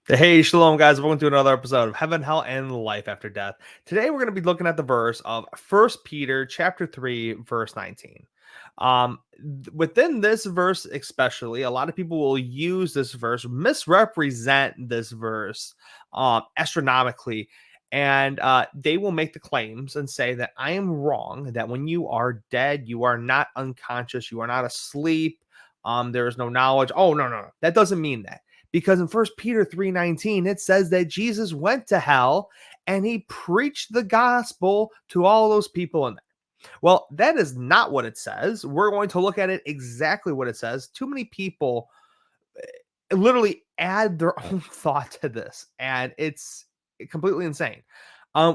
Hey, shalom, guys. Welcome to another episode of Heaven, Hell, and Life After Death. Today, we're going to be looking at the verse of First Peter chapter 3, verse 19. Within this verse, especially, a lot of people will use this verse, misrepresent this verse astronomically, and they will make the claims and say that I am wrong, that when you are dead, you are not unconscious, you are not asleep, there is no knowledge. Oh, no. That doesn't mean that, because in First Peter 3:19 it says that Jesus went to hell and he preached the gospel to all those people in there. Well, that is not what it says. We're going to look at it exactly what it says. Too many people literally add their own thought to this, and it's completely insane.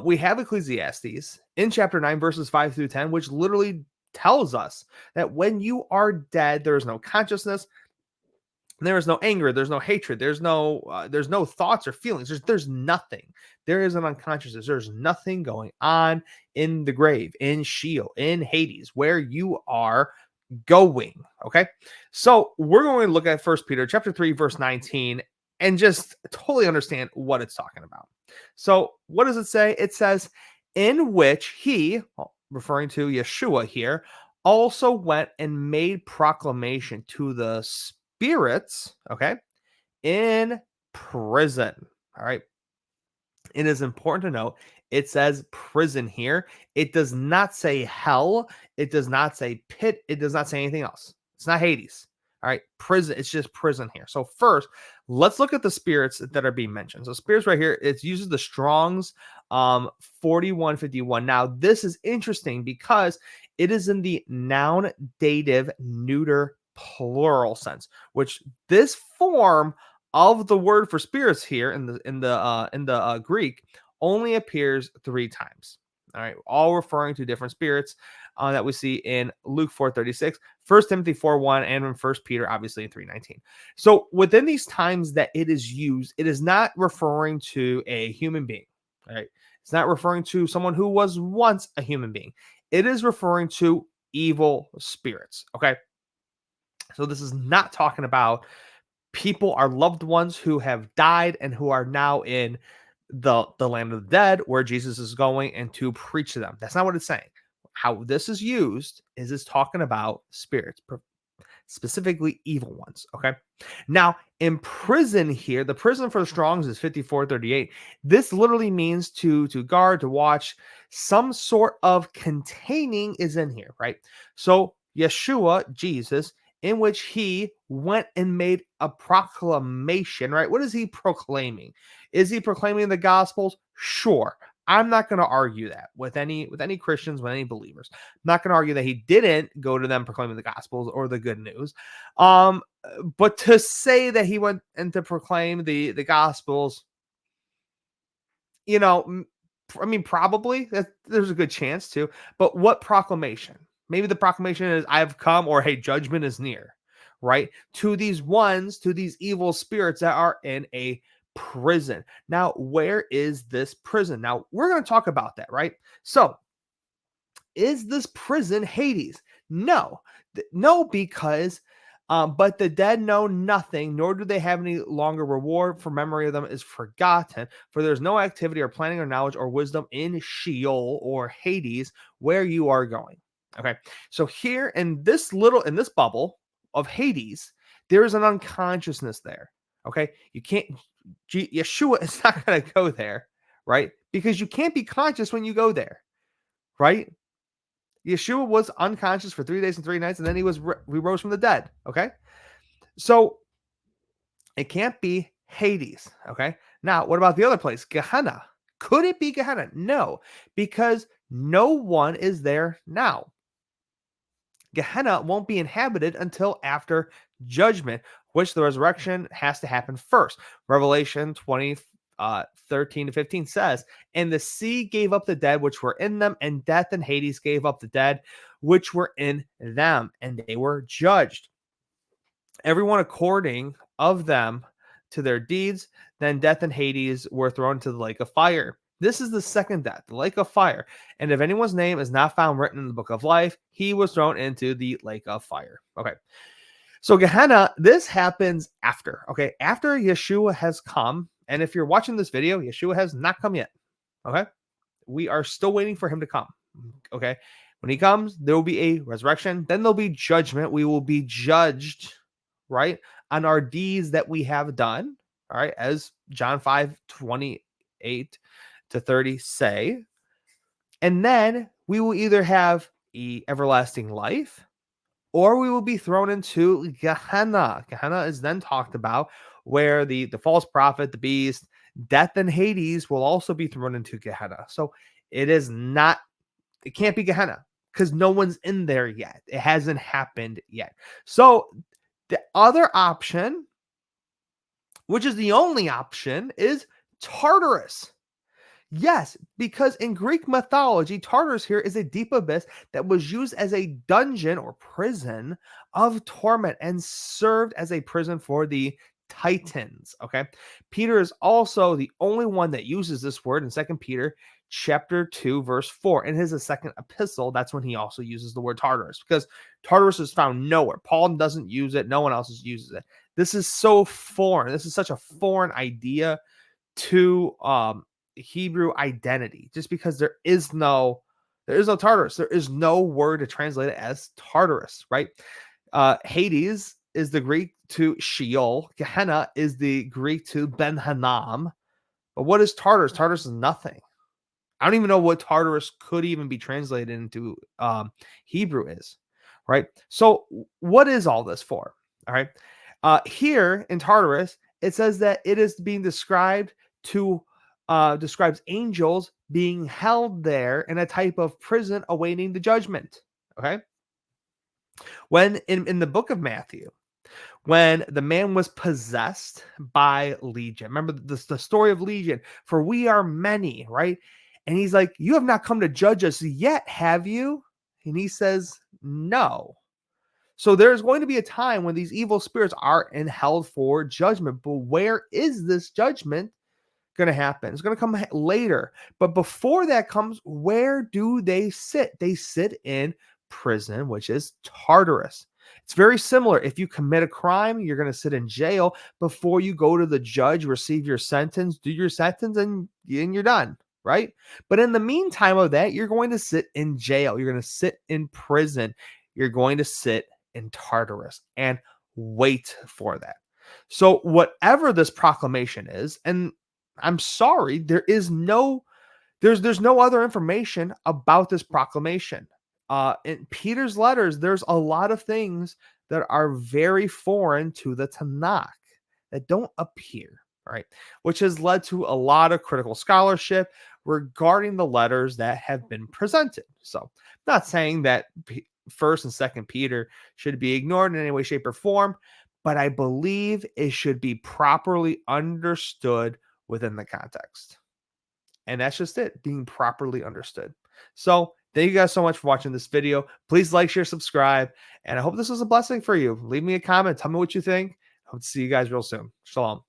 We have Ecclesiastes in chapter 9 verses 5 through 10, which literally tells us that when you are dead, there is no consciousness, there is no anger, there's no hatred, there's no thoughts or feelings, there's nothing. There is an unconsciousness. There's nothing going on in the grave, in Sheol, in Hades, where you are going. Okay, so we're going to look at First Peter chapter 3 verse 19 and just totally understand what it's talking about. So what does it say? It says, in which he, referring to Yeshua here, also went and made proclamation to the spirits, okay, in prison. All right. It is important to note it says prison here. It does not say hell. It does not say pit. It does not say anything else. It's not Hades. All right. Prison. It's just prison here. So, first, let's look at the spirits that are being mentioned. So, spirits right here, it uses the Strong's 4151. Now, this is interesting because it is in the noun, dative, neuter, plural sense, which this form of the word for spirits here in the Greek only appears 3 times. All right, all referring to different spirits that we see in Luke 4:36, 1 Timothy 4:1, and in 1 Peter, obviously in 3:19. So within these times that it is used, it is not referring to a human being. All right, it's not referring to someone who was once a human being. It is referring to evil spirits. Okay, so this is not talking about people, are loved ones who have died and who are now in the land of the dead where Jesus is going and to preach to them. That's not what it's saying. How this is used is it's talking about spirits, specifically evil ones. Okay. Now, in prison here, the prison for the Strongs is 5438. This literally means to guard, to watch. Some sort of containing is in here, right? So Yeshua, Jesus, in which he went and made a proclamation, right? What is he proclaiming? Is he proclaiming the gospels? Sure. I'm not going to argue that with any Christians, with any believers. I'm not going to argue that he didn't go to them proclaiming the gospels or the good news. But to say that he went and to proclaim the gospels, I mean, probably there's a good chance to. But what proclamation? Maybe the proclamation is I've come, or hey, judgment is near, right? To these evil spirits that are in a prison. Now, where is this prison? Now, we're going to talk about that, right? So, is this prison Hades? No. No, because but the dead know nothing, nor do they have any longer reward, for memory of them is forgotten. For there's no activity or planning or knowledge or wisdom in Sheol or Hades, where you are going. Okay. So here in this bubble of Hades, there is an unconsciousness there. Okay. You can't, Yeshua is not going to go there, right? Because you can't be conscious when you go there, right? Yeshua was unconscious for 3 days and 3 nights, and then he rose from the dead. Okay, so it can't be Hades. Okay, now what about the other place, Gehenna? Could it be Gehenna? No, because no one is there now. Gehenna won't be inhabited until after judgment, which the resurrection has to happen first. Revelation 20, 13 to 15 says, and the sea gave up the dead which were in them, and death and Hades gave up the dead which were in them, and they were judged. Everyone according of them to their deeds. Then death and Hades were thrown into the lake of fire. This is the second death, the lake of fire. And if anyone's name is not found written in the book of life, he was thrown into the lake of fire. Okay. So Gehenna, this happens after, okay, after Yeshua has come And if you're watching this video, Yeshua has not come yet. Okay. We are still waiting for him to come. Okay. When he comes, there will be a resurrection. Then there'll be judgment. We will be judged, right, on our deeds that we have done. All right. As John 5:28 to 30 say. And then we will either have everlasting life, or we will be thrown into Gehenna. Gehenna is then talked about, where the false prophet, the beast, death, and Hades will also be thrown into Gehenna. So it can't be Gehenna because no one's in there yet. It hasn't happened yet. So the other option, which is the only option, is Tartarus. Yes, because in Greek mythology, Tartarus here is a deep abyss that was used as a dungeon or prison of torment and served as a prison for the Titans. Okay. Peter is also the only one that uses this word in 2 Peter chapter 2, verse 4. In his second epistle, that's when he also uses the word Tartarus, because Tartarus is found nowhere. Paul doesn't use it, no one else uses it. This is so foreign. This is such a foreign idea to Hebrew identity, just because there is no Tartarus. There is no word to translate it as Tartarus, right? Hades is the Greek to Sheol. Gehenna is the Greek to Ben Hanam. But what is Tartarus? Tartarus is nothing. I don't even know what Tartarus could even be translated into Hebrew is, right? So what is all this for? All right. Here in Tartarus, it says that it is being described to describes angels being held there in a type of prison awaiting the judgment. Okay. When in the book of Matthew, when the man was possessed by Legion, remember the story of Legion, for we are many, right? And he's like, you have not come to judge us yet, have you? And he says, no. So there's going to be a time when these evil spirits are held for judgment. But where is this judgment going to happen? It's going to come later. But before that comes, where do they sit? They sit in prison, which is Tartarus. It's very similar. If you commit a crime, you're going to sit in jail before you go to the judge, receive your sentence, do your sentence, and you're done, right? But in the meantime of that, you're going to sit in jail. You're going to sit in prison. You're going to sit in Tartarus and wait for that. So whatever this proclamation is, and I'm sorry, there's no other information about this proclamation. In Peter's letters, there's a lot of things that are very foreign to the Tanakh that don't appear, right? Which has led to a lot of critical scholarship regarding the letters that have been presented. So, I'm not saying that First and Second Peter should be ignored in any way, shape, or form, but I believe it should be properly understood within the context. And that's just it, being properly understood. So thank you guys so much for watching this video. Please like, share, subscribe, and I hope this was a blessing for you. Leave me a comment. Tell me what you think. Hope to see you guys real soon. Shalom.